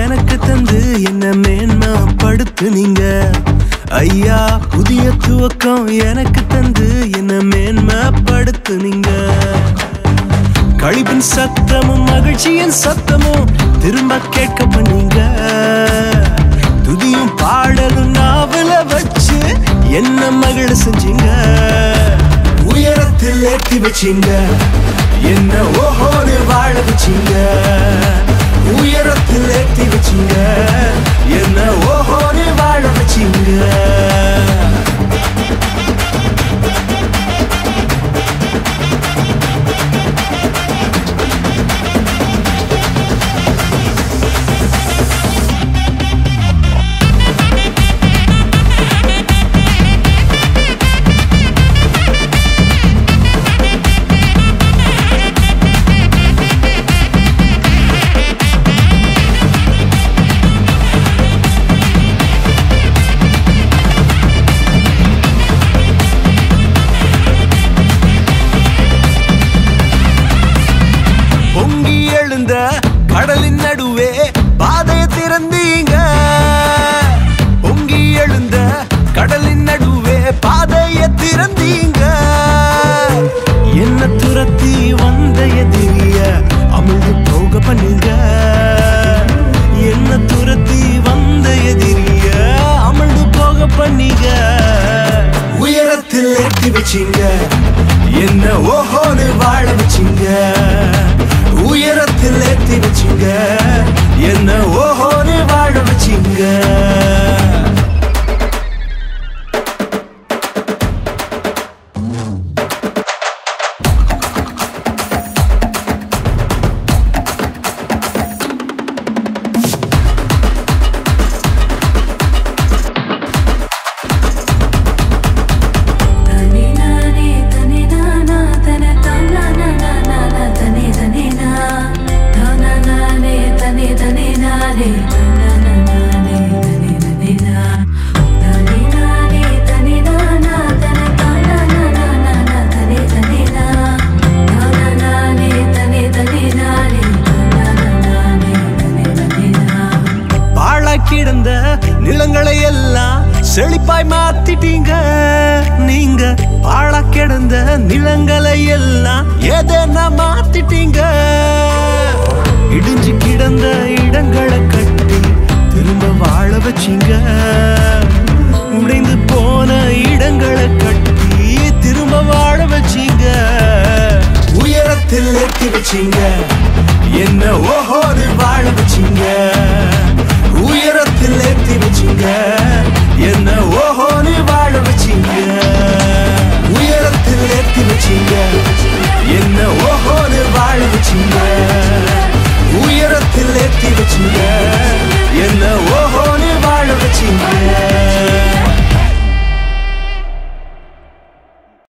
எனக்கு தந்து என்ன மேன்மைப்படுத்துனீங்க ஐயா. புதிய துவக்கம் எனக்கு தந்து என்ன மேன்மைப்படுத்துனீங்க. கழிப்பின் சத்தமும் மகிழ்ச்சியின் சத்தமும் திரும்ப கேட்க பண்ணீங்க. துதியும் பாடலும் நாவல வச்சு என்ன மகிழ செஞ்சீங்க. உயரத்தில் ஏற்றி வச்சீங்க, என்ன ஓஹோன்னு வாழ வச்சீங்க. உயரத்தில் ஏற்றி வச்சீங்க, என்ன ஓஹோன்னு வாழ வச்சீங்க. கடலின் நடுவே பாதையை திறந்தீங்க. பொங்கி எழுந்த கடலின் நடுவே பாதையை திறந்தீங்க. என்ன துரத்தி வந்த எதிரிய அமிழ்ந்து போக பண்ணீங்க. என்ன துரத்தி வந்த எதிரிய அமிழ்ந்து போக பண்ணீங்க. உயரத்தில் ஏற்றி வச்சீங்க, என்ன ஓஹோன்னு வாழ வச்சீங்க. உயரத்தில் ஏற்றி வச்சீங்க, என்ன ஓஹோன்னு வாழ வச்சீங்க. கிடந்த நிலங்களை எல்லாம் செழிப்பாய் மாத்திட்டீங்க. நீங்க பாழா கிடந்த நிலங்களை எல்லாம் எதனா மாத்திட்டீங்க. இடிஞ்சு கிடந்த இடங்களை கட்டி திரும்ப வாழ வச்சீங்க. உடைந்து போன இடங்களை கட்டி திரும்ப வாழ வச்சீங்க. உயரத்தில் ஏற்றி வச்சீங்க, என்ன ஓஹோ